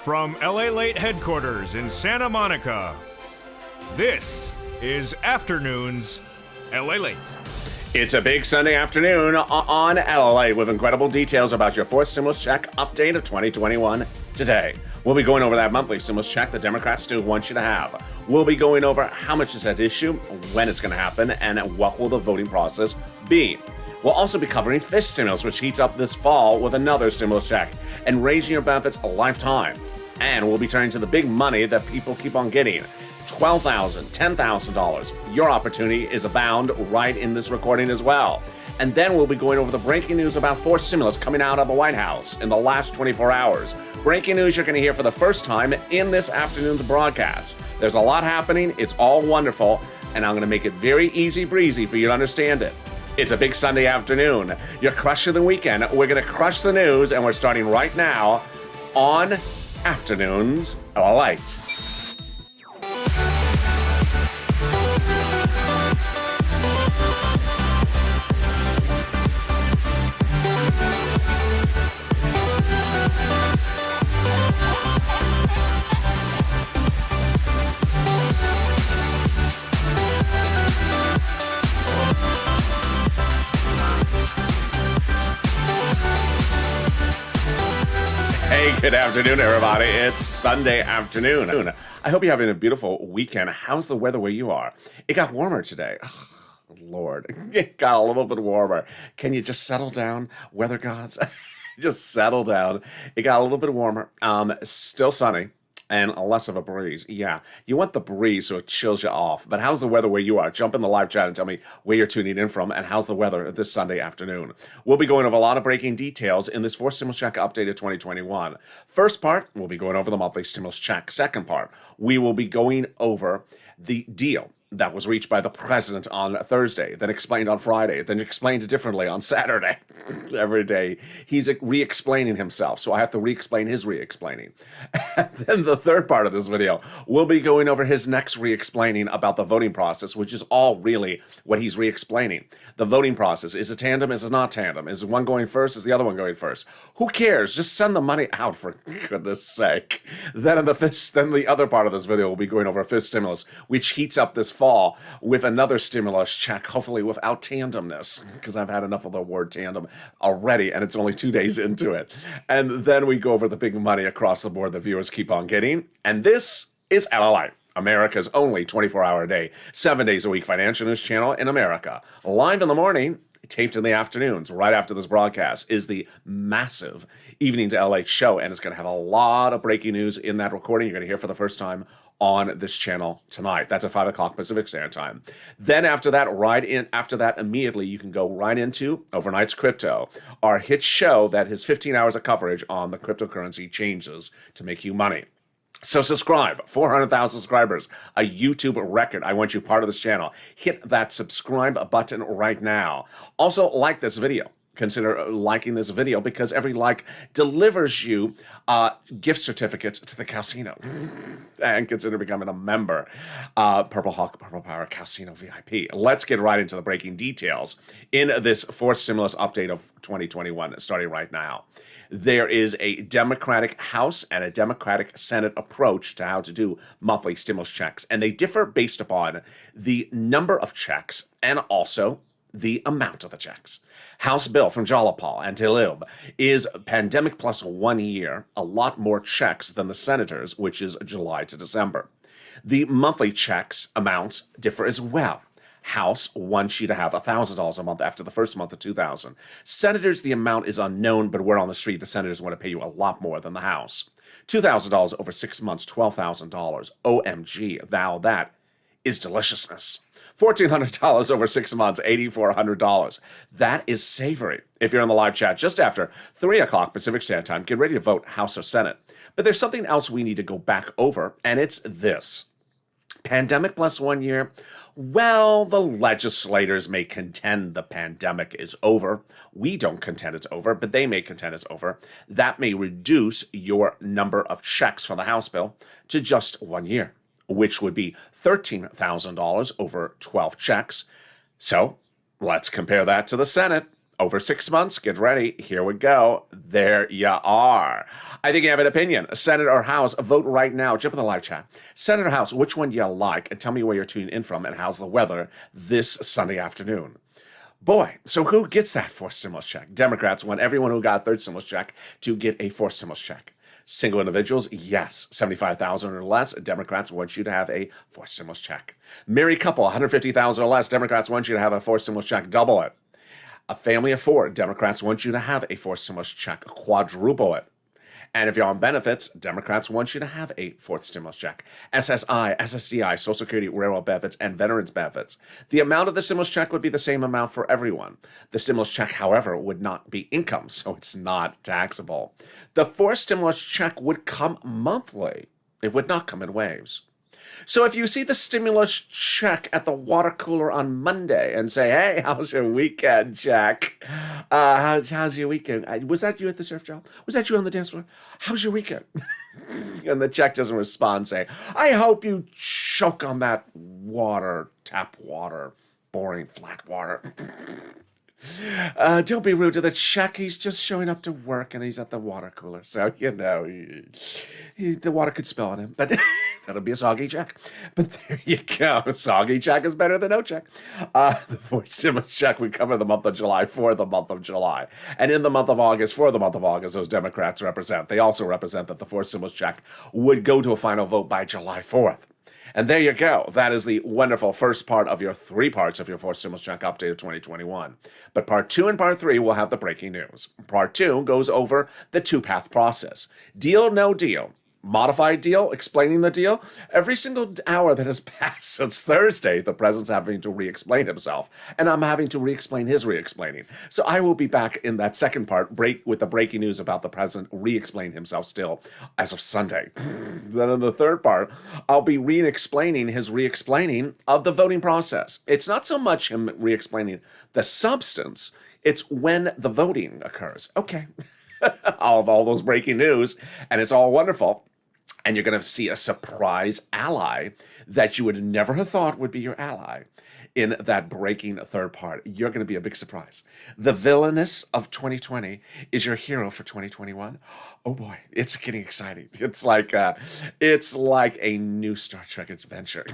From LALATE headquarters in Santa Monica, this is Afternoons LALATE. It's a big Sunday afternoon on LALATE with incredible details about your fourth stimulus check update of 2021 today. We'll be going over that monthly stimulus check the Democrats still want you to have. We'll be going over how much is at issue, when it's going to happen, and what will the voting process be. We'll also be covering fifth stimulus, which heats up this fall with another stimulus check and raising your benefits a lifetime. And we'll be turning to the big money that people keep on getting. $12,000, $10,000. Your opportunity is abound right in this recording as well. And then we'll be going over the breaking news about fourth stimulus coming out of the White House in the last 24 hours. Breaking news you're going to hear for the first time in this afternoon's broadcast. There's a lot happening. It's all wonderful. And I'm going to make it very easy breezy for you to understand it. It's a big Sunday afternoon. You're crushing the weekend. We're going to crush the news, and we're starting right now on Afternoons LALATE. Hey, good afternoon, everybody. It's Sunday afternoon. I hope you're having a beautiful weekend. How's the weather where you are? It got warmer today. Oh, Lord, it got a little bit warmer. Can you just settle down, weather gods? Just settle down. It got a little bit warmer. Still sunny. And less of a breeze. Yeah, you want the breeze so it chills you off. But how's the weather where you are? Jump in the live chat and tell me where you're tuning in from and how's the weather this Sunday afternoon. We'll be going over a lot of breaking details in this fourth stimulus check update of 2021. First part, we'll be going over the monthly stimulus check. Second part, we will be going over the deal that was reached by the president on Thursday, then explained on Friday, then explained differently on Saturday. Every day he's re-explaining himself, so I have to re-explain his re-explaining. And then the third part of this video, we'll be going over his next re-explaining about the voting process, which is all really what he's re-explaining. The voting process, is it tandem, is it not tandem? Is one going first, is the other one going first? Who cares? Just send the money out, for goodness sake. Then the other part of this video, we'll be going over a fifth stimulus, which heats up this fall with another stimulus check, hopefully without tandemness, because I've had enough of the word tandem already, and it's only 2 days into it. And then we go over the big money across the board that viewers keep on getting. And this is LALATE, America's only 24-hour-a-day, 7 days a week financial news channel in America. Live in the morning, taped in the afternoons, right after this broadcast, is the massive Evening to LA show, and it's going to have a lot of breaking news in that recording you're going to hear for the first time on this channel tonight. That's at 5 o'clock Pacific Standard Time. Then after that, immediately, you can go right into Overnight's Crypto, our hit show that has 15 hours of coverage on the cryptocurrency changes to make you money. So subscribe, 400,000 subscribers, a YouTube record. I want you part of this channel. Hit that subscribe button right now. Also, like this video. Consider liking this video because every like delivers you gift certificates to the casino. And consider becoming a member. Purple Hawk, Purple Power Casino VIP. Let's get right into the breaking details in this fourth stimulus update of 2021, starting right now. There is a Democratic House and a Democratic Senate approach to how to do monthly stimulus checks, and they differ based upon the number of checks and also the amount of the checks. House bill from Jalapal and Talib is pandemic plus 1 year, a lot more checks than the senators, which is July to December. The monthly checks amounts differ as well. House wants you to have $1,000 a month after the first month of 2,000. Senators, the amount is unknown, but word on the street, the senators want to pay you a lot more than the House. $2,000 over 6 months, $12,000. OMG, thou, that is deliciousness. $1,400 over 6 months, $8,400. That is savory. If you're in the live chat just after 3 o'clock Pacific Standard Time, get ready to vote House or Senate. But there's something else we need to go back over, and it's this. Pandemic plus 1 year. Well, the legislators may contend the pandemic is over. We don't contend it's over, but they may contend it's over. That may reduce your number of checks for the House bill to just 1 year, which would be $13,000 over 12 checks. So let's compare that to the Senate. Over 6 months, get ready. Here we go. There you are. I think you have an opinion. Senate or House, vote right now. Jump in the live chat. Senate or House, which one do you like? And tell me where you're tuning in from and how's the weather this Sunday afternoon. Boy, so who gets that fourth stimulus check? Democrats want everyone who got a third stimulus check to get a fourth stimulus check. Single individuals, yes, 75,000 or less. Democrats want you to have a fourth stimulus check. Married couple, 150,000 or less. Democrats want you to have a fourth stimulus check. Double it. A family of four, Democrats want you to have a fourth stimulus check. Quadruple it. And if you're on benefits, Democrats want you to have a fourth stimulus check. SSI, SSDI, Social Security, railroad benefits, and veterans benefits. The amount of the stimulus check would be the same amount for everyone. The stimulus check, however, would not be income, so it's not taxable. The fourth stimulus check would come monthly. It would not come in waves. So if you see the stimulus check at the water cooler on Monday and say, hey, how's your weekend, Jack? How's your weekend? Was that you at the surf job? Was that you on the dance floor? How's your weekend? And the check doesn't respond saying, I hope you choke on that water, tap water, boring, flat water. Don't be rude to the check. He's just showing up to work and he's at the water cooler. So, the water could spill on him. But that'll be a soggy check. But there you go. Soggy check is better than no check. The fourth stimulus check, we cover the month of July for the month of July. And in the month of August, for the month of August, those Democrats represent. They also represent that the fourth stimulus check would go to a final vote by July 4th. And there you go. That is the wonderful first part of your 3 parts of your fourth stimulus check update of 2021. But part 2 and part 3 will have the breaking news. Part 2 goes over the 2-path process. Deal, no deal. Modified deal, explaining the deal. Every single hour that has passed since Thursday, the president's having to re-explain himself. And I'm having to re-explain his re-explaining. So I will be back in that second part with the breaking news about the president re-explaining himself still as of Sunday. Then in the third part, I'll be re-explaining his re-explaining of the voting process. It's not so much him re-explaining the substance, it's when the voting occurs. Okay. I'll have all those breaking news, and it's all wonderful. And you're going to see a surprise ally that you would never have thought would be your ally in that breaking third part. You're going to be a big surprise. The villainess of 2020 is your hero for 2021. Oh boy, it's getting exciting. It's like a new Star Trek adventure.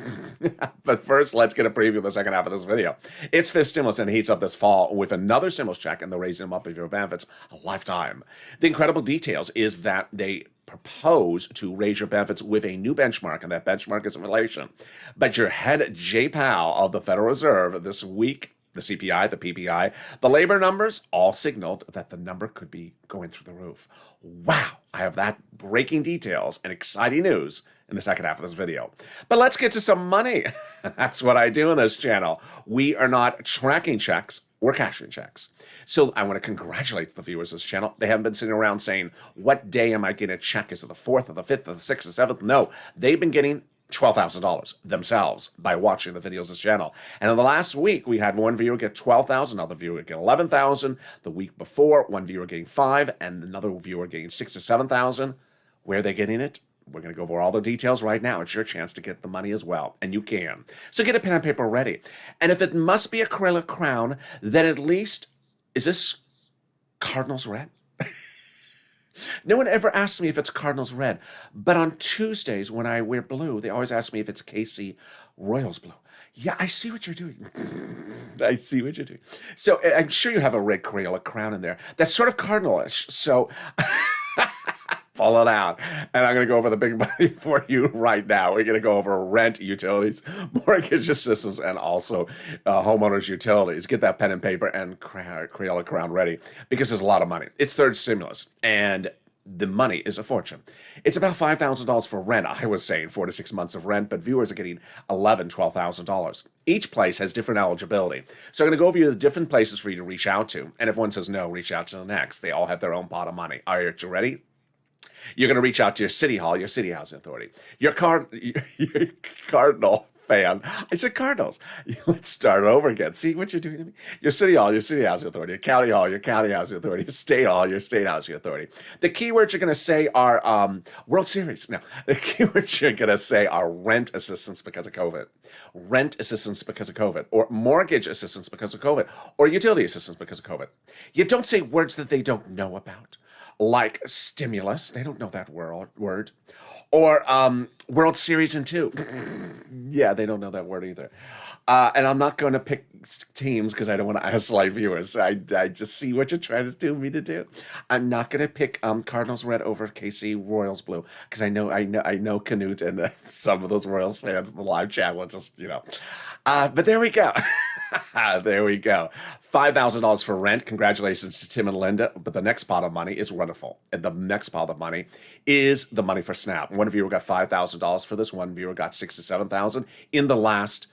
But first, let's get a preview of the second half of this video. It's fifth stimulus and heats up this fall with another stimulus check and the raising them up of your benefits a lifetime. The incredible details is that they propose to raise your benefits with a new benchmark, and that benchmark is inflation. But your head Jay Powell of the Federal Reserve this week, the CPI, the PPI, the labor numbers all signaled that the number could be going through the roof. Wow, I have that breaking details and exciting news in the second half of this video. But let's get to some money. That's what I do on this channel. We are not tracking checks, we're cashing checks. So I want to congratulate the viewers of this channel. They haven't been sitting around saying, what day am I getting a check? Is it the 4th or the 5th or the 6th or 7th? No, they've been getting $12,000 themselves by watching the videos of this channel. And in the last week, we had one viewer get $12,000, another viewer get $11,000. The week before, one viewer getting $5,000, and another viewer getting $6,000 to $7,000. Where are they getting it? We're going to go over all the details right now. It's your chance to get the money as well, and you can. So get a pen and paper ready. And if it must be acrylic crown, then at least, is this Cardinals red? No one ever asks me if it's Cardinals red, but on Tuesdays when I wear blue, they always ask me if it's KC Royals blue. Yeah, I see what you're doing. I see what you're doing. So I'm sure you have a red acrylic crown in there. That's sort of cardinalish. So pull it out. And I'm going to go over the big money for you right now. We're going to go over rent, utilities, mortgage assistance, and also homeowners' utilities. Get that pen and paper and acrylic crown ready because there's a lot of money. It's third stimulus, and the money is a fortune. It's about $5,000 for rent. I was saying 4 to 6 months of rent, but viewers are getting $11,000, $12,000. Each place has different eligibility. So I'm going to go over the different places for you to reach out to. And if one says no, reach out to the next. They all have their own pot of money. Are you ready? You're going to reach out to your city hall, your city housing authority, your cardinal fan. I said Cardinals. Let's start over again. See what you're doing to me? Your city hall, your city housing authority. Your county hall, your county housing authority. Your state hall, your state housing authority. The keywords you're going to say are World Series. No, the keywords you're going to say are rent assistance because of COVID, rent assistance because of COVID, or mortgage assistance because of COVID, or utility assistance because of COVID. You don't say words that they don't know about, like stimulus. They don't know that word. Or World Series in 2. Yeah, they don't know that word either. And I'm not going to pick teams because I don't want to isolate viewers. I just see what you're trying to do me to do. I'm not going to pick Cardinals red over KC Royals blue because I know Canute and some of those Royals fans in the live chat will just, but there we go. There we go. $5,000 for rent. Congratulations to Tim and Linda. But the next pot of money is wonderful. And the next pot of money is the money for SNAP. One viewer got $5,000 for this. One viewer got $6,000 to $7,000 in the last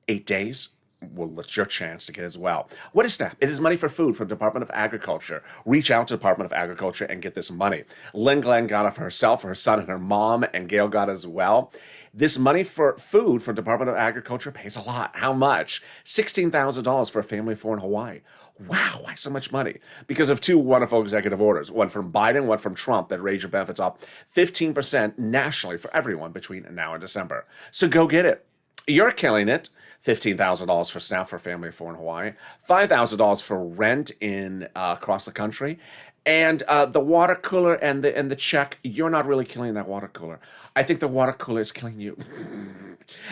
8 days. Well, it's your chance to get as well. What is SNAP? It is money for food from Department of Agriculture. Reach out to Department of Agriculture and get this money. Lynn Glenn got it for herself, for her son, and her mom, and Gail got it as well. This money for food from Department of Agriculture pays a lot. How much? $16,000 for a family of 4 in Hawaii. Wow, why so much money? Because of 2 wonderful executive orders, one from Biden, one from Trump, that raise your benefits up 15% nationally for everyone between now and December. So go get it. You're killing it. $15,000 for SNAP for a family of 4 in Hawaii, $5,000 for rent in across the country, and the water cooler and the check. You're not really killing that water cooler. I think the water cooler is killing you.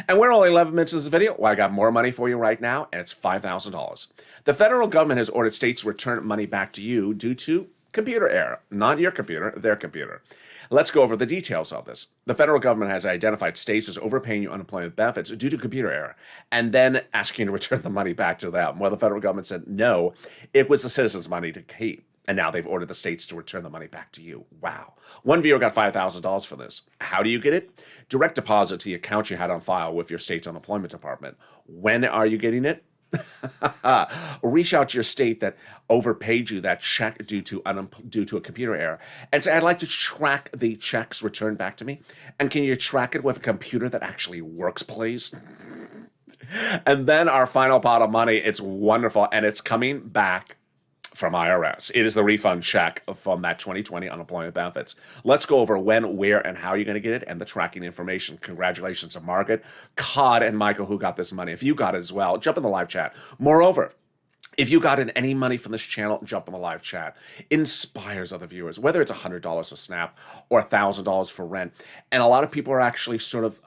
And we're only 11 minutes into this video. Well, I got more money for you right now, and it's $5,000. The federal government has ordered states to return money back to you due to computer error. Not your computer, their computer. Let's go over the details of this. The federal government has identified states as overpaying you unemployment benefits due to computer error, and then asking you to return the money back to them. Well, the federal government said no, it was the citizens' money to keep. And now they've ordered the states to return the money back to you. Wow. One viewer got $5,000 for this. How do you get it? Direct deposit to the account you had on file with your state's unemployment department. When are you getting it? Reach out to your state that overpaid you that check due to a computer error and say, I'd like to track the checks returned back to me. And can you track it with a computer that actually works, please? And then our final pot of money, it's wonderful, and it's coming back from IRS. It is the refund check from that 2020 unemployment benefits. Let's go over when, where, and how you're going to get it and the tracking information. Congratulations to Margaret, Cod, and Michael who got this money. If you got it as well, jump in the live chat. Moreover, if you got in any money from this channel, jump in the live chat. It inspires other viewers, whether it's $100 for SNAP or $1,000 for rent. And a lot of people are actually sort of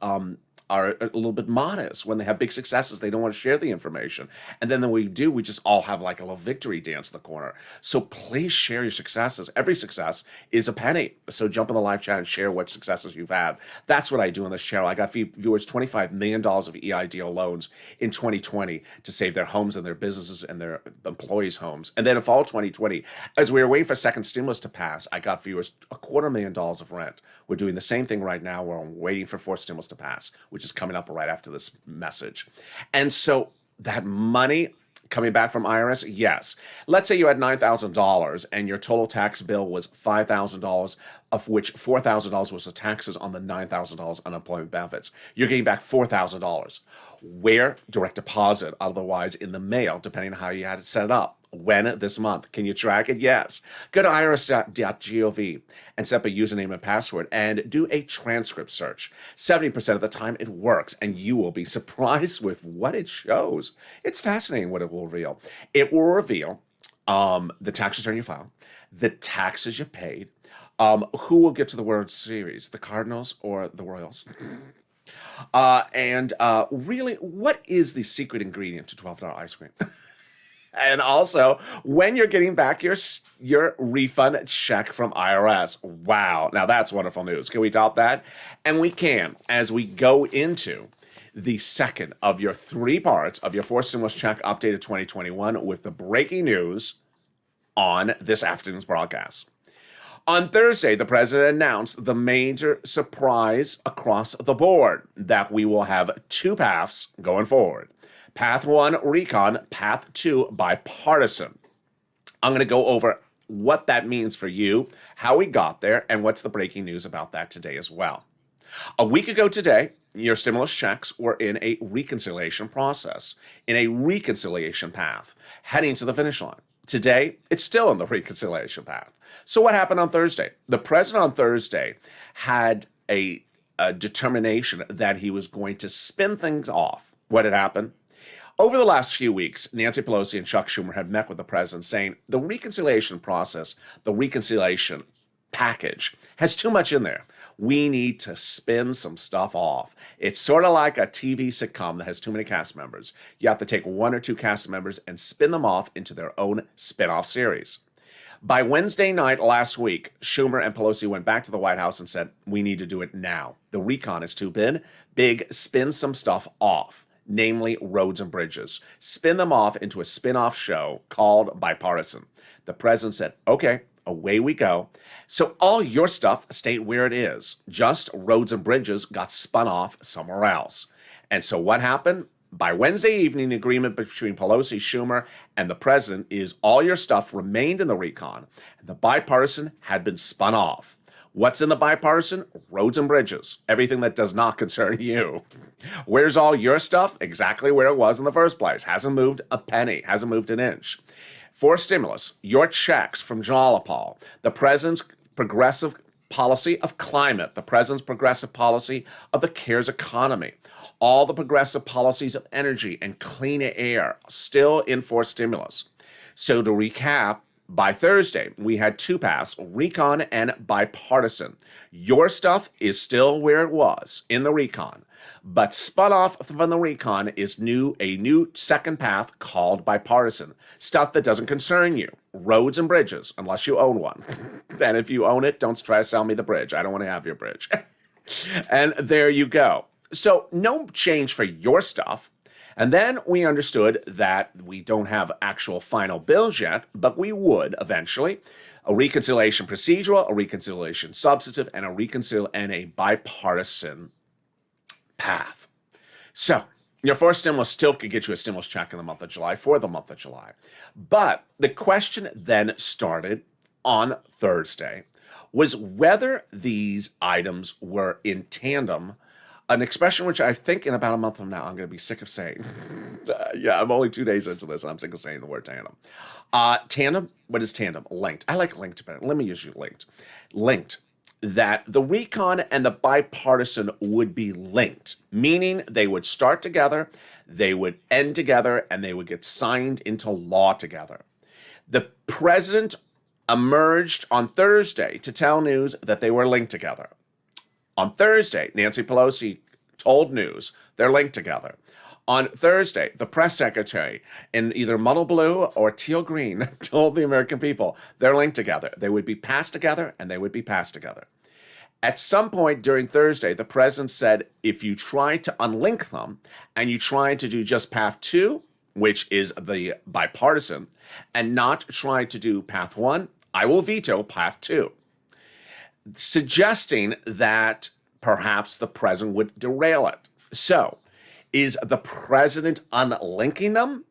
are a little bit modest. When they have big successes, they don't want to share the information. And then when we do, we just all have like a little victory dance in the corner. So please share your successes. Every success is a penny. So jump in the live chat and share what successes you've had. That's what I do on this channel. I got viewers $25 million of EIDL loans in 2020 to save their homes and their businesses and their employees' homes. And then in fall 2020, as we were waiting for second stimulus to pass, I got viewers $250,000 of rent. We're doing the same thing right now. We're waiting for fourth stimulus to pass, which is coming up right after this message. And so that money coming back from IRS, yes. Let's say you had $9,000 and your total tax bill was $5,000, of which $4,000 was the taxes on the $9,000 unemployment benefits. You're getting back $4,000. Where? Direct deposit, otherwise in the mail, depending on how you had it set up. When? This month. Can you track it? Yes. Go to irs.gov and set up a username and password and do a transcript search. 70% of the time it works, and you will be surprised with what it shows. It's fascinating what it will reveal. It will reveal the tax return you filed, the taxes you paid, who will get to the World Series, the Cardinals or the Royals. And really, what is the secret ingredient to $12 ice cream? And also, when you're getting back your refund check from IRS. Wow. Now that's wonderful news. Can we top that? And we can, as we go into the second of your 3 parts of your fourth stimulus check updated 2021 with the breaking news on this afternoon's broadcast. On Thursday, the president announced the major surprise across the board that we will have 2 paths going forward. Path 1, recon. Path 2, bipartisan. I'm going to go over what that means for you, how we got there, and what's the breaking news about that today as well. A week ago today, your stimulus checks were in a reconciliation process, in a reconciliation path, heading to the finish line. Today, it's still in the reconciliation path. So what happened on Thursday? The president on Thursday had a determination that he was going to spin things off. What had happened? Over the last few weeks, Nancy Pelosi and Chuck Schumer have met with the president saying the reconciliation process, the reconciliation package, has too much in there. We need to spin some stuff off. It's sort of like a TV sitcom that has too many cast members. You have to take one or two cast members and spin them off into their own spin-off series. By Wednesday night last week, Schumer and Pelosi went back to the White House and said, we need to do it now. The recon is too big, spin some stuff off, namely roads and bridges. Spin them off into a spin-off show called Bipartisan. The president said, okay, away we go. So all your stuff stayed where it is. Just roads and bridges got spun off somewhere else. And so what happened? By Wednesday evening, the agreement between Pelosi, Schumer, and the president is all your stuff remained in the recon. The bipartisan had been spun off. What's in the bipartisan? Roads and bridges. Everything that does not concern you. Where's all your stuff? Exactly where it was in the first place. Hasn't moved a penny. Hasn't moved an inch. For stimulus, your checks from Jalapal, the president's progressive policy of climate, the president's progressive policy of the CARES economy, all the progressive policies of energy and clean air still in for stimulus. So to recap, by Thursday, we had two paths, recon and bipartisan. Your stuff is still where it was in the recon, but spun off from the recon is a new second path called bipartisan. Stuff that doesn't concern you. Roads and bridges, unless you own one. And if you own it, don't try to sell me the bridge. I don't want to have your bridge. And there you go. So no change for your stuff. And then we understood that we don't have actual final bills yet, but we would eventually. A reconciliation procedural, a reconciliation substantive, and a bipartisan path. So your first stimulus still could get you a stimulus check in the month of July for the month of July. But the question then started on Thursday was whether these items were in tandem, an expression which I think in about a month from now I'm going to be sick of saying. Yeah, I'm only 2 days into this and I'm sick of saying the word tandem. Tandem, what is tandem? Linked. I like linked better. Let me use you linked. Linked. That the recon and the bipartisan would be linked, meaning they would start together, they would end together, and they would get signed into law together. The president emerged on Thursday to tell news that they were linked together. On Thursday, Nancy Pelosi told news they're linked together. On Thursday, the press secretary in either muddle blue or teal green told the American people they're linked together. They would be passed together and they would be passed together. At some point during Thursday, the president said, if you try to unlink them and you try to do just path 2, which is the bipartisan, and not try to do path 1, I will veto path 2. Suggesting that perhaps the president would derail it. So, is the president unlinking them?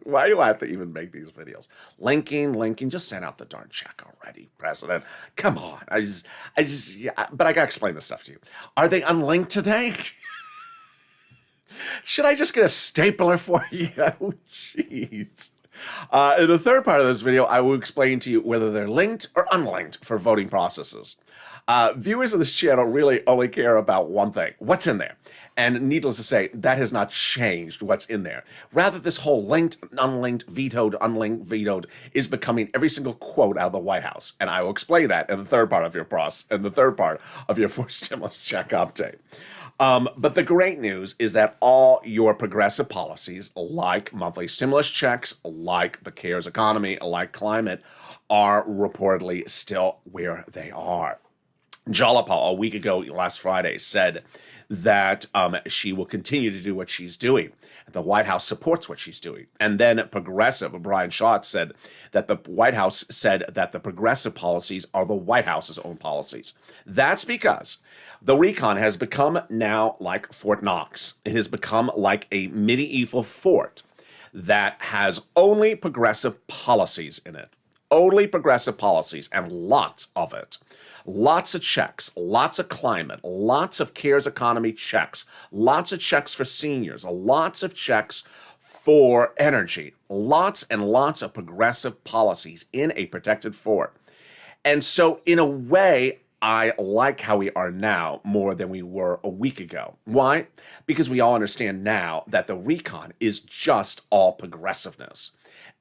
Why do I have to even make these videos? Linking, just send out the darn check already, president. Come on. But I gotta explain this stuff to you. Are they unlinked today? Should I just get a stapler for you? Oh, jeez. In the third part of this video, I will explain to you whether they're linked or unlinked for voting processes. Viewers of this channel really only care about one thing. What's in there? And needless to say, that has not changed what's in there. Rather, this whole linked, unlinked, vetoed, unlinked, vetoed is becoming every single quote out of the White House. And I will explain that in the third part of your first stimulus check update. But the great news is that all your progressive policies, like monthly stimulus checks, like the CARES economy, like climate, are reportedly still where they are. Jalapal, a week ago, last Friday, said that she will continue to do what she's doing. The White House supports what she's doing. And then progressive, Brian Schatz, said that the White House said that the progressive policies are the White House's own policies. That's because the recon has become now like Fort Knox. It has become like a medieval fort that has only progressive policies in it. only progressive policies, and lots of it. Lots of checks, lots of climate, lots of CARES economy checks, lots of checks for seniors, lots of checks for energy, lots and lots of progressive policies in a protected fort. And so, in a way, I like how we are now more than we were a week ago. Why? Because we all understand now that the recon is just all progressiveness,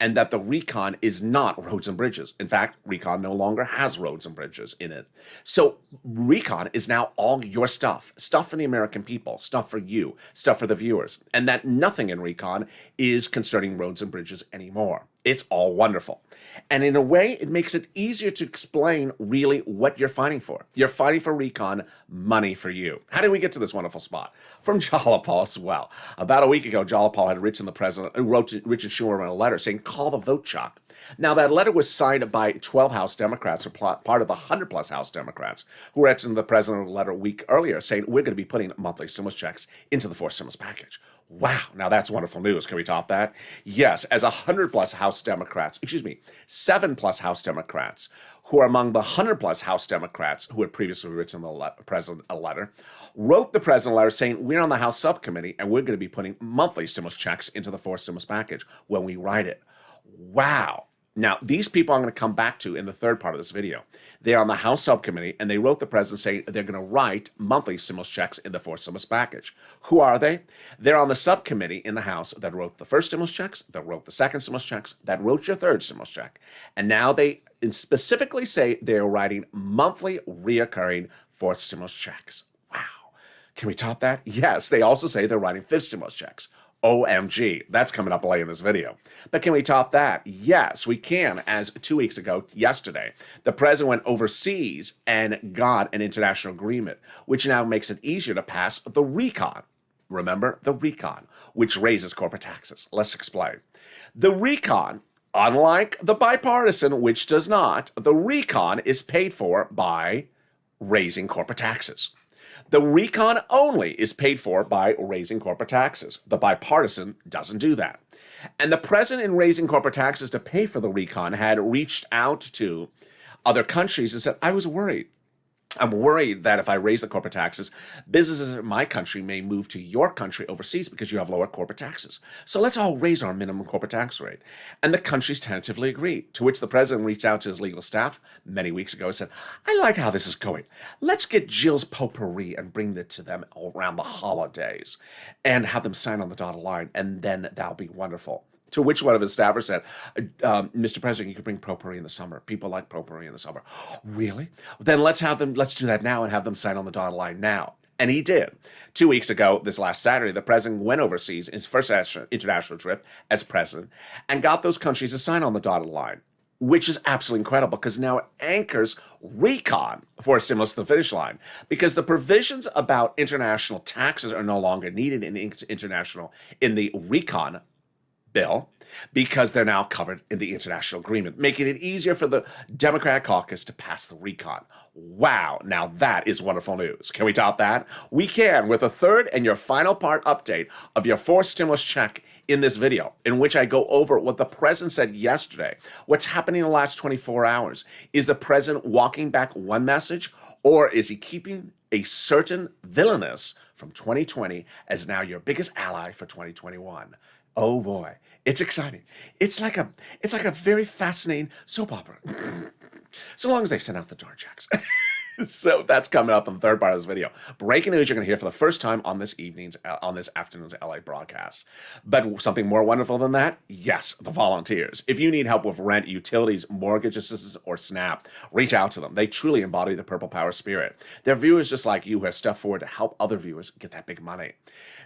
and that the recon is not roads and bridges. In fact, recon no longer has roads and bridges in it. So recon is now all your stuff for the American people, stuff for you, stuff for the viewers, and that nothing in recon is concerning roads and bridges anymore. It's all wonderful. And in a way, it makes it easier to explain really what you're fighting for. You're fighting for recon, money for you. How did we get to this wonderful spot? From Jalapal as well. About a week ago, Jalapal had written the president, wrote to Richard Schumer a letter saying, call the vote shock. Now, that letter was signed by 12 House Democrats, or part of the 100-plus House Democrats, who were to the president a letter a week earlier saying, we're going to be putting monthly stimulus checks into the fourth stimulus package. Wow, now that's wonderful news. Can we top that? Yes, as 100-plus House Democrats, 7-plus House Democrats, who are among the 100-plus House Democrats who had previously written the president a letter, wrote the president a letter saying, we're on the House subcommittee and we're going to be putting monthly stimulus checks into the fourth stimulus package when we write it. Wow. Now, these people I'm going to come back to in the third part of this video. They're on the House subcommittee, and they wrote the president saying they're going to write monthly stimulus checks in the fourth stimulus package. Who are they? They're on the subcommittee in the House that wrote the first stimulus checks, that wrote the second stimulus checks, that wrote your third stimulus check. And now they specifically say they're writing monthly reoccurring fourth stimulus checks. Wow. Can we top that? Yes, they also say they're writing fifth stimulus checks. OMG, that's coming up later in this video. But can we top that? Yes, we can, as 2 weeks ago, yesterday, the president went overseas and got an international agreement, which now makes it easier to pass the recon. Remember, the recon, which raises corporate taxes. Let's explain. The recon, unlike the bipartisan, which does not, the recon is paid for by raising corporate taxes. The recon only is paid for by raising corporate taxes. The bipartisan doesn't do that. And the president, in raising corporate taxes to pay for the recon, had reached out to other countries and said, I was worried. I'm worried that if I raise the corporate taxes, businesses in my country may move to your country overseas because you have lower corporate taxes. So let's all raise our minimum corporate tax rate. And the countries tentatively agreed, to which the president reached out to his legal staff many weeks ago and said, I like how this is going. Let's get Jill's potpourri and bring it to them around the holidays and have them sign on the dotted line, and then that'll be wonderful. To which one of his staffers said, Mr. President, you could bring potpourri in the summer. People like potpourri in the summer. Really? Then let's do that now and have them sign on the dotted line now. And he did. 2 weeks ago, this last Saturday, the president went overseas, his first international trip as president, and got those countries to sign on the dotted line, which is absolutely incredible because now it anchors recon for a stimulus to the finish line, because the provisions about international taxes are no longer needed in the recon bill, because they're now covered in the international agreement, making it easier for the Democratic caucus to pass the recon. Wow, now that is wonderful news. Can we top that? We can, with a third and your final part update of your fourth stimulus check in this video, in which I go over what the president said yesterday. What's happening in the last 24 hours? Is the president walking back one message, or is he keeping a certain villainous from 2020 as now your biggest ally for 2021? Oh boy, it's exciting. It's like a very fascinating soap opera. So long as they send out the darn checks. So that's coming up in the third part of this video. Breaking news you're going to hear for the first time on this afternoon's LA broadcast. But something more wonderful than that? Yes, the volunteers. If you need help with rent, utilities, mortgage assistance, or SNAP, reach out to them. They truly embody the Purple Power spirit. They're viewers just like you who have stepped forward to help other viewers get that big money.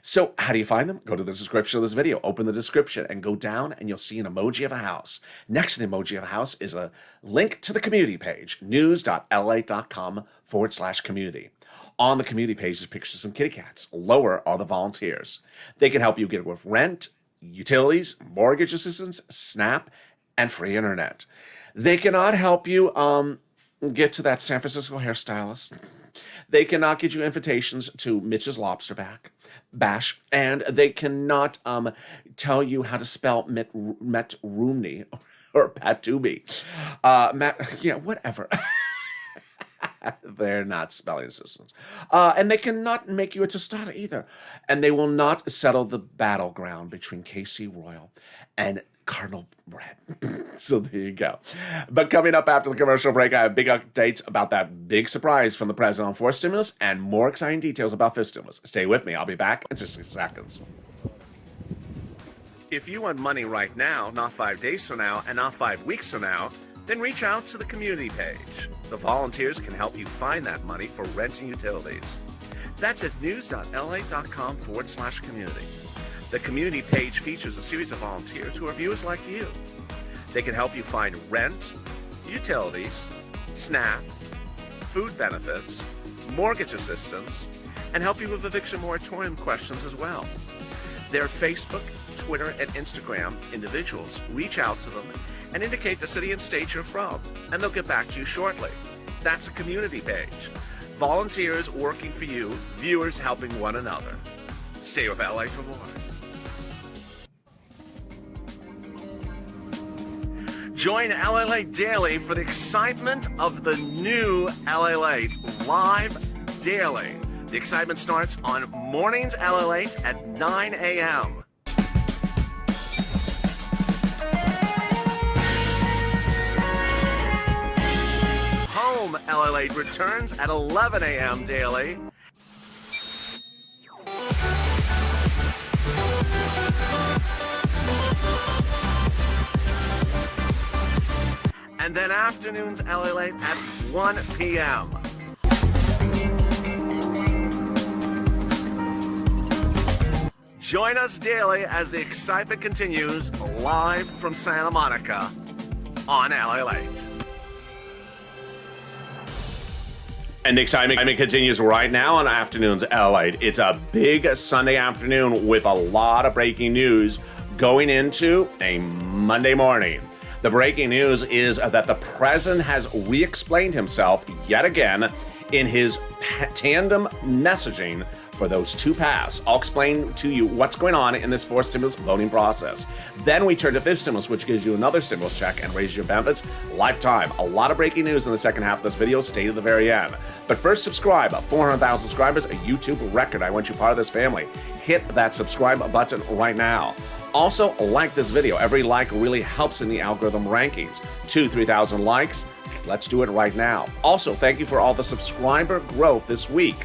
So how do you find them? Go to the description of this video. Open the description and go down and you'll see an emoji of a house. Next to the emoji of a house is a link to the community page, news.lalate.com/community. On the community page is pictures of some kitty cats. Lower are the volunteers. They can help you get with rent, utilities, mortgage assistance, SNAP, and free internet. They cannot help you get to that San Francisco hairstylist. They cannot get you invitations to Mitch's Lobster Bash, and they cannot tell you how to spell Mitt Romney or Patubi. Yeah, whatever. They're not spelling assistants. And they cannot make you a tostada either. And they will not settle the battleground between KC Royal and Cardinal Bread. So there you go. But coming up after the commercial break, I have big updates about that big surprise from the president on fourth stimulus and more exciting details about fifth stimulus. Stay with me. I'll be back in 60 seconds. If you want money right now, not 5 days from now, and not 5 weeks from now, then reach out to the community page. The volunteers can help you find that money for rent and utilities. That's at news.la.com/community. The community page features a series of volunteers who are viewers like you. They can help you find rent, utilities, SNAP, food benefits, mortgage assistance, and help you with eviction moratorium questions as well. Their Facebook, Twitter, and Instagram individuals reach out to them and indicate the city and state you're from, and they'll get back to you shortly. That's a community page. Volunteers working for you, viewers helping one another. Stay with LA for more. Join LALATE Daily for the excitement of the new LALATE live daily. The excitement starts on mornings LALATE at 9 a.m. Home LALATE returns at 11 a.m. daily. And then afternoons LALATE at 1 p.m. Join us daily as the excitement continues live from Santa Monica on LALATE. And the excitement continues right now on afternoons LALATE. It's a big Sunday afternoon with a lot of breaking news going into a Monday morning. The breaking news is that the president has re-explained himself yet again in his tandem messaging for those two paths. I'll explain to you what's going on in this fourth stimulus voting process. Then we turn to fifth stimulus, which gives you another stimulus check and raises your benefits lifetime. A lot of breaking news in the second half of this video. Stay to the very end. But first, subscribe. 400,000 subscribers, a YouTube record. I want you part of this family. Hit that subscribe button right now. Also, like this video. Every like really helps in the algorithm rankings. 3,000 likes. Let's do it right now. Also, thank you for all the subscriber growth this week.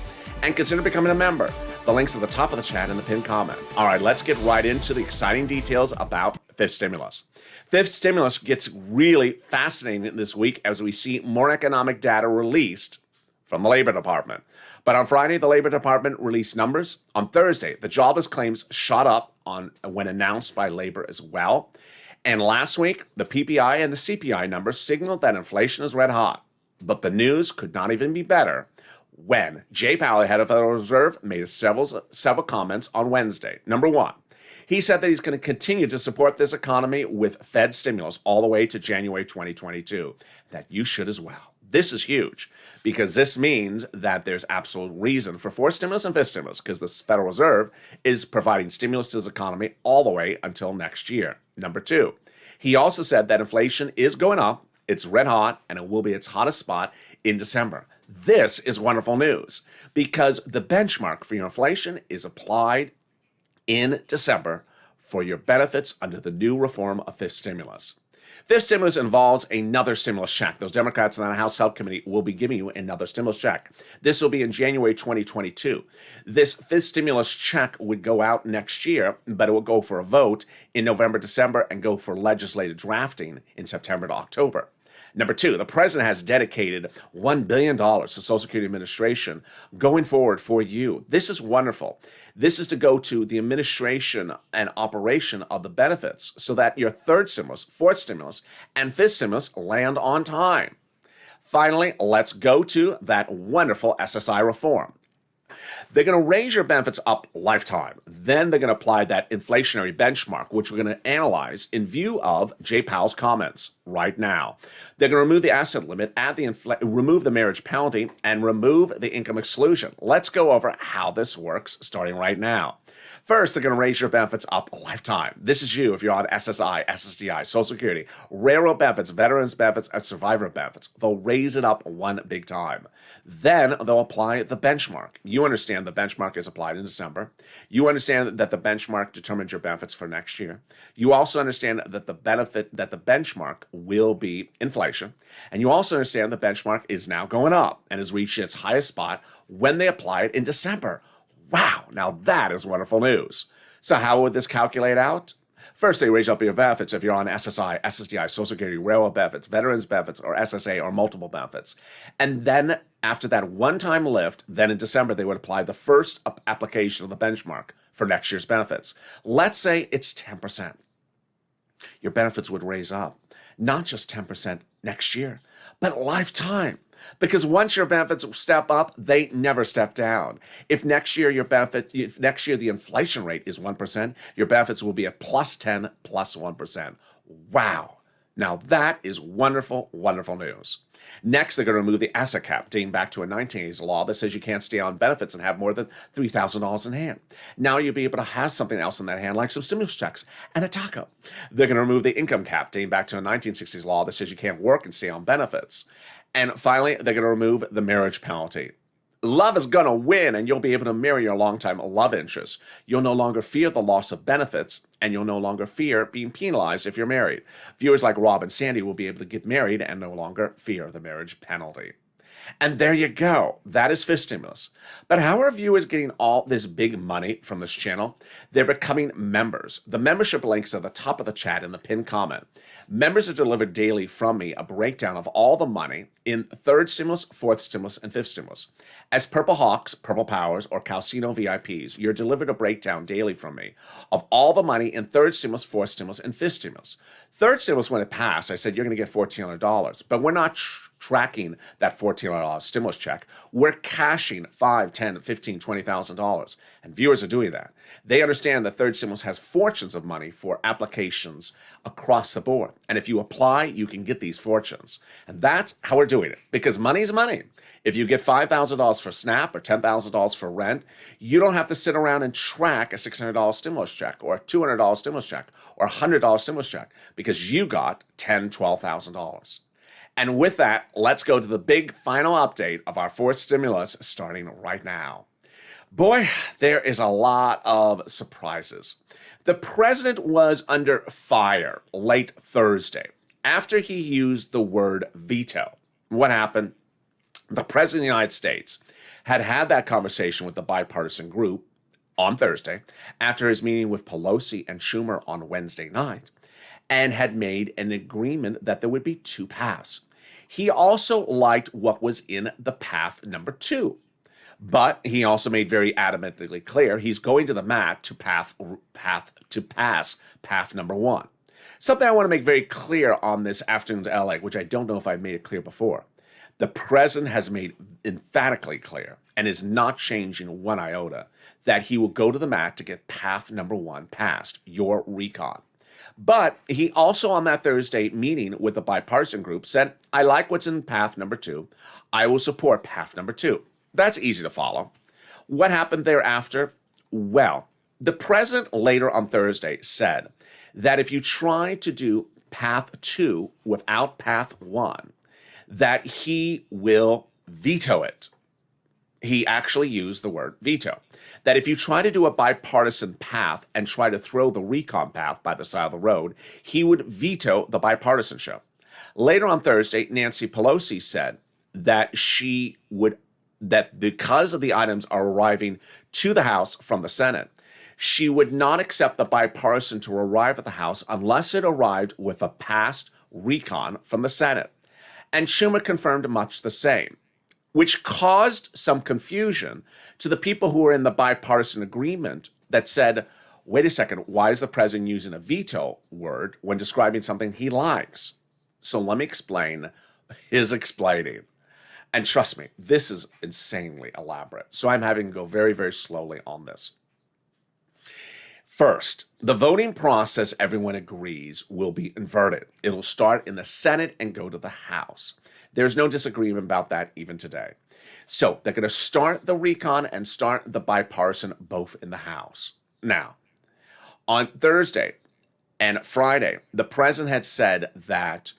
And consider becoming a member. The link's at the top of the chat and the pinned comment. All right, let's get right into the exciting details about fifth stimulus. Fifth stimulus gets really fascinating this week as we see more economic data released from the Labor Department. But on Friday, the Labor Department released numbers. On Thursday, the jobless claims shot up when announced by Labor as well. And last week, the PPI and the CPI numbers signaled that inflation is red hot. But the news could not even be better when Jay Powell, head of the Federal Reserve, made several comments on Wednesday. Number one, he said that he's going to continue to support this economy with Fed stimulus all the way to January 2022. That you should as well. This is huge because this means that there's absolute reason for fourth stimulus and fifth stimulus because the Federal Reserve is providing stimulus to this economy all the way until next year. Number two, he also said that inflation is going up, it's red hot, and it will be its hottest spot in December. This is wonderful news because the benchmark for your inflation is applied in December for your benefits under the new reform of fifth stimulus. Fifth stimulus involves another stimulus check. Those Democrats in the House subcommittee will be giving you another stimulus check. This will be in January 2022. This fifth stimulus check would go out next year, but it will go for a vote in November, December, and go for legislative drafting in September to October. Number two, the president has dedicated $1 billion to Social Security Administration going forward for you. This is wonderful. This is to go to the administration and operation of the benefits so that your third stimulus, fourth stimulus, and fifth stimulus land on time. Finally, let's go to that wonderful SSI reform. They're going to raise your benefits up lifetime. Then they're going to apply that inflationary benchmark, which we're going to analyze in view of Jay Powell's comments right now. They're going to remove the asset limit, remove the marriage penalty, and remove the income exclusion. Let's go over how this works starting right now. First, they're going to raise your benefits up a lifetime. This is you if you're on SSI, SSDI, Social Security, railroad benefits, veterans benefits, and survivor benefits. They'll raise it up one big time. Then they'll apply the benchmark. You understand the benchmark is applied in December. You understand that the benchmark determines your benefits for next year. You also understand that the benchmark will be inflation. And you also understand the benchmark is now going up and has reached its highest spot when they apply it in December. Wow, now that is wonderful news. So how would this calculate out? First, they raise up your benefits if you're on SSI, SSDI, Social Security, railroad benefits, veterans benefits, or SSA, or multiple benefits. And then after that one-time lift, then in December, they would apply the first application of the benchmark for next year's benefits. Let's say it's 10%. Your benefits would raise up, not just 10% next year, but lifetime. Because once your benefits step up, they never step down. If next year the inflation rate is 1%, your benefits will be at plus 10, plus 1%. Wow. Now that is wonderful, wonderful news. Next, they're going to remove the asset cap, dating back to a 1980s law that says you can't stay on benefits and have more than $3,000 in hand. Now you'll be able to have something else in that hand, like some stimulus checks and a taco. They're going to remove the income cap, dating back to a 1960s law that says you can't work and stay on benefits. And finally, they're going to remove the marriage penalty. Love is going to win, and you'll be able to marry your longtime love interest. You'll no longer fear the loss of benefits, and you'll no longer fear being penalized if you're married. Viewers like Rob and Sandy will be able to get married and no longer fear the marriage penalty. And there you go. That is fifth stimulus. But how are viewers getting all this big money from this channel? They're becoming members. The membership link's at the top of the chat in the pinned comment. Members are delivered daily from me a breakdown of all the money in third stimulus, fourth stimulus, and fifth stimulus. As Purple Hawks, Purple Powers, or Calcino VIPs, you're delivered a breakdown daily from me of all the money in third stimulus, fourth stimulus, and fifth stimulus. Third stimulus, when it passed, I said you're going to get $1,400, but we're not tracking that $1,400 stimulus check. We're cashing $5, $10, $15, $20,000, and viewers are doing that. They understand that third stimulus has fortunes of money for applications across the board, and if you apply, you can get these fortunes, and that's how we're doing it, because money's money. If you get $5,000 for SNAP or $10,000 for rent, you don't have to sit around and track a $600 stimulus check or a $200 stimulus check or a $100 stimulus check because you got $10,000, $12,000. And with that, let's go to the big final update of our fourth stimulus starting right now. Boy, there is a lot of surprises. The president was under fire late Thursday after he used the word veto. What happened? The president of the United States had that conversation with the bipartisan group on Thursday after his meeting with Pelosi and Schumer on Wednesday night and had made an agreement that there would be two paths. He also liked what was in the path number 2, but he also made very adamantly clear he's going to the mat to pass path number 1. Something I want to make very clear on this afternoon's LA, which I don't know if I've made it clear before. The president has made emphatically clear and is not changing one iota that he will go to the mat to get path number 1 passed, your recon. But he also on that Thursday meeting with the bipartisan group said, I like what's in path number 2. I will support path number 2. That's easy to follow. What happened thereafter? Well, the president later on Thursday said that if you try to do path 2 without path 1, that he will veto it. He actually used the word veto. That if you try to do a bipartisan path and try to throw the recon path by the side of the road, he would veto the bipartisanship. Later on Thursday, Nancy Pelosi said that that because of the items are arriving to the House from the Senate, she would not accept the bipartisan to arrive at the House unless it arrived with a passed recon from the Senate. And Schumer confirmed much the same, which caused some confusion to the people who were in the bipartisan agreement that said, wait a second, why is the president using a veto word when describing something he likes? So let me explain his explaining. And trust me, this is insanely elaborate. So I'm having to go very, very slowly on this. First, the voting process, everyone agrees, will be inverted. It'll start in the Senate and go to the House. There's no disagreement about that even today. So they're going to start the recon and start the bipartisan both in the House. Now, on Thursday and Friday, the president had said that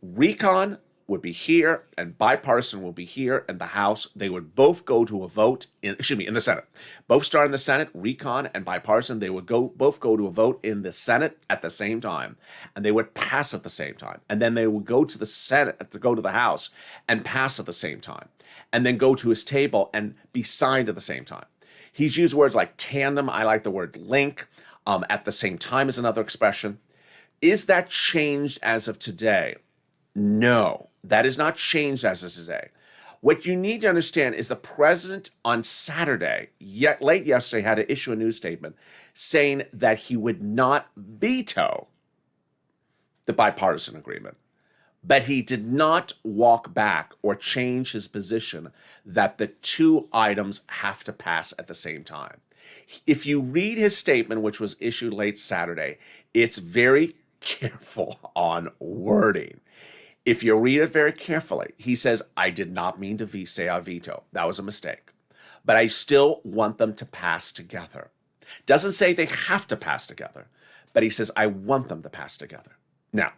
recon would be here and bipartisan will be here in the House. They would both go to a vote in the Senate. Both start in the Senate, recon and bipartisan. They would both go to a vote in the Senate at the same time, and they would pass at the same time. And then they would go to the Senate to go to the House and pass at the same time, and then go to his table and be signed at the same time. He's used words like tandem. I like the word link. At the same time is another expression. Is that changed as of today? No, that is not changed as of today. What you need to understand is the president on Saturday, late yesterday, had to issue a news statement saying that he would not veto the bipartisan agreement. But he did not walk back or change his position that the two items have to pass at the same time. If you read his statement, which was issued late Saturday, it's very careful on wording. If you read it very carefully, he says, I did not mean to say I veto. That was a mistake. But I still want them to pass together. Doesn't say they have to pass together, but he says, I want them to pass together. Now,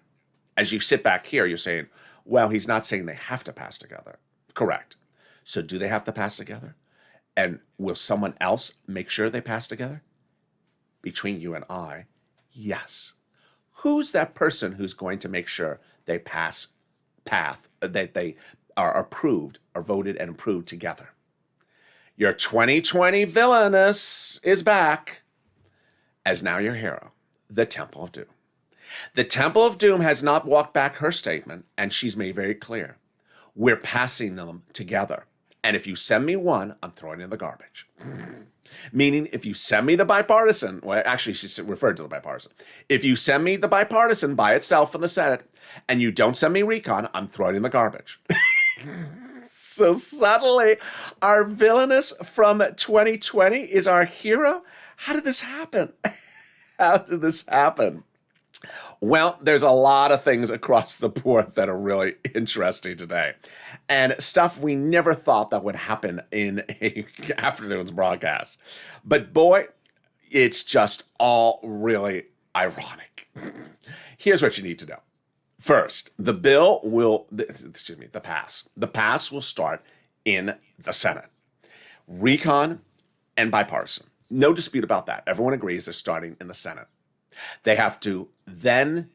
as you sit back here, you're saying, well, he's not saying they have to pass together. Correct. So do they have to pass together? And will someone else make sure they pass together? Between you and I, yes. Who's that person who's going to make sure they that they are approved or voted and approved together? Your 2020 villainess is back as now your hero, the Temple of Doom. The Temple of Doom has not walked back her statement, and she's made very clear. We're passing them together. And if you send me one, I'm throwing it in the garbage. Meaning, if you send me the bipartisan, well, actually, she referred to the bipartisan. If you send me the bipartisan by itself in the Senate, and you don't send me recon, I'm throwing it in the garbage. So suddenly, our villainous from 2020 is our hero? How did this happen? How did this happen? Well, there's a lot of things across the board that are really interesting today. And stuff we never thought that would happen in a afternoon's broadcast. But boy, it's just all really ironic. Here's what you need to know. First, the pass will start in the Senate. Recon and bipartisan. No dispute about that. Everyone agrees they're starting in the Senate. They have to then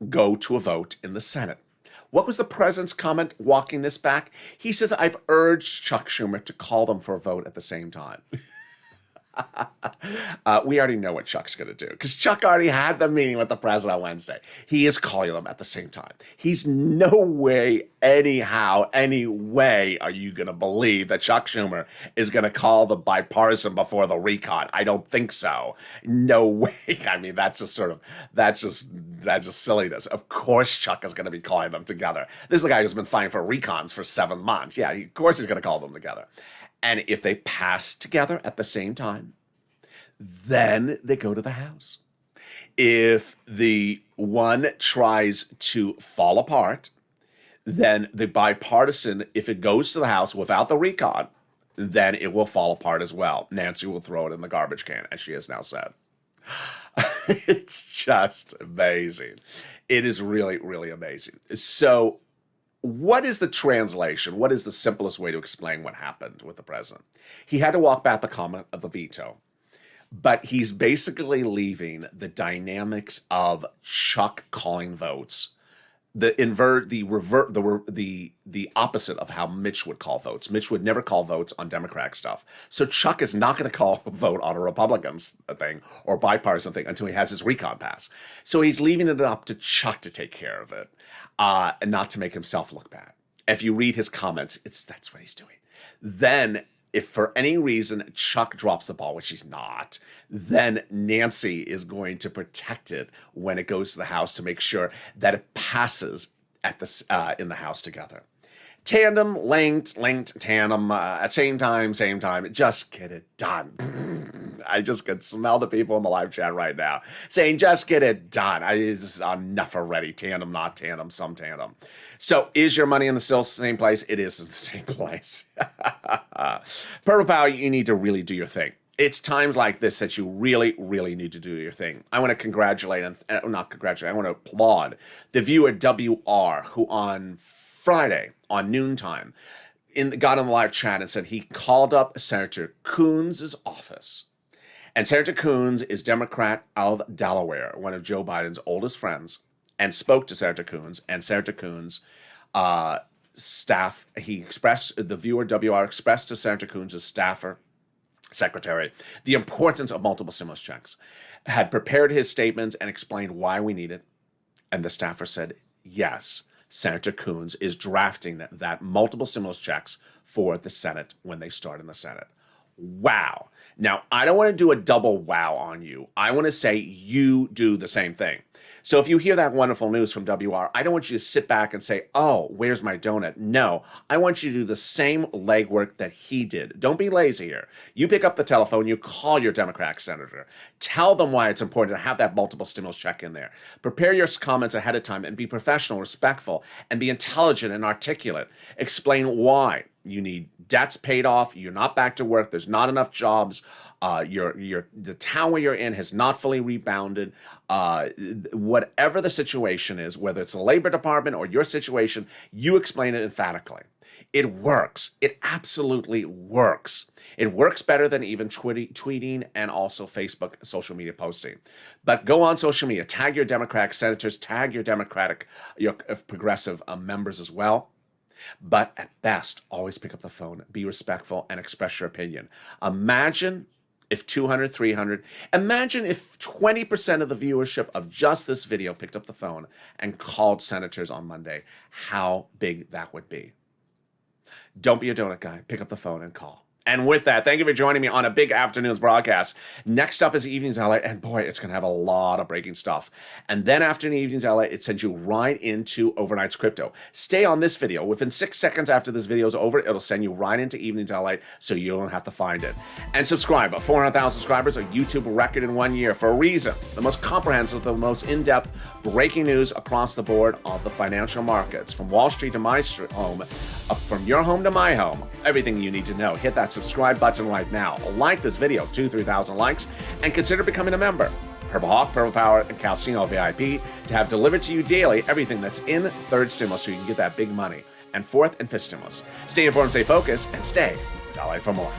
go to a vote in the Senate. What was the president's comment walking this back? He says, I've urged Chuck Schumer to call them for a vote at the same time. We already know what Chuck's going to do because Chuck already had the meeting with the president on Wednesday. He is calling them at the same time. He's no way, anyhow, any way are you going to believe that Chuck Schumer is going to call the bipartisan before the recon? I don't think so. No way. I mean, that's just silliness. Of course Chuck is going to be calling them together. This is the guy who's been fighting for recons for 7 months. Yeah, of course he's going to call them together. And if they pass together at the same time, then they go to the House. If the one tries to fall apart, then the bipartisan, if it goes to the House without the recon, then it will fall apart as well. Nancy will throw it in the garbage can, as she has now said. It's just amazing. It is really, really amazing. So, what is the translation? What is the simplest way to explain what happened with the president? He had to walk back the comment of the veto, but he's basically leaving the dynamics of Chuck calling votes, the opposite of how Mitch would call votes. Mitch would never call votes on Democratic stuff. So Chuck is not going to call a vote on a Republicans thing or bipartisan thing until he has his recon pass. So he's leaving it up to Chuck to take care of it. And not to make himself look bad. If you read his comments, that's what he's doing. Then, if for any reason Chuck drops the ball, which he's not, then Nancy is going to protect it when it goes to the House to make sure that it passes at in the House together. Tandem, linked, tandem, at same time, just get it done. I just could smell the people in the live chat right now saying, just get it done. It's enough already. Tandem, not tandem, some tandem. So is your money in the same place? It is in the same place. Purple Power, you need to really do your thing. It's times like this that you really, really need to do your thing. I want to congratulate, and not congratulate, I want to applaud the viewer WR, who on Friday, on noontime, got on the live chat and said he called up Senator Coons' office. And Senator Coons is Democrat of Delaware, one of Joe Biden's oldest friends, and spoke to Senator Coons, and Senator Coons' staff, the viewer WR expressed to Senator Coons' staffer, secretary, the importance of multiple stimulus checks, had prepared his statements and explained why we need it. And the staffer said, yes, Senator Coons is drafting that multiple stimulus checks for the Senate when they start in the Senate. Wow. Now, I don't want to do a double wow on you. I want to say you do the same thing. So if you hear that wonderful news from WR, I don't want you to sit back and say, oh, where's my donut? No, I want you to do the same legwork that he did. Don't be lazy here. You pick up the telephone, you call your Democratic senator. Tell them why it's important to have that multiple stimulus check in there. Prepare your comments ahead of time and be professional, respectful, and be intelligent and articulate. Explain why you need debts paid off, you're not back to work, there's not enough jobs, the town where you're in has not fully rebounded. Whatever the situation is, whether it's the Labor Department or your situation, you explain it emphatically. It works. It absolutely works. It works better than even tweeting and also Facebook social media posting. But go on social media, tag your Democratic senators, tag your progressive members as well. But at best, always pick up the phone, be respectful, and express your opinion. Imagine if 200, 300, imagine if 20% of the viewership of just this video picked up the phone and called senators on Monday, how big that would be. Don't be a donut guy. Pick up the phone and call. And with that, thank you for joining me on a big afternoon's broadcast. Next up is Evenings LA, and boy, it's going to have a lot of breaking stuff. And then after Evenings LA, it sends you right into Overnight's Crypto. Stay on this video. Within 6 seconds after this video is over, it'll send you right into Evenings LA, so you don't have to find it. And subscribe. 400,000 subscribers, a YouTube record in 1 year for a reason. The most comprehensive, the most in-depth breaking news across the board of the financial markets. From Wall Street to my home, from your home to my home, everything you need to know. Hit that subscribe button right now. Like this video, 2,000-3,000 likes, and consider becoming a member. Purple Hawk, Purple Power, and Calcino VIP to have delivered to you daily everything that's in third stimulus so you can get that big money. And fourth and fifth stimulus. Stay informed, stay focused, and stay with LA for more.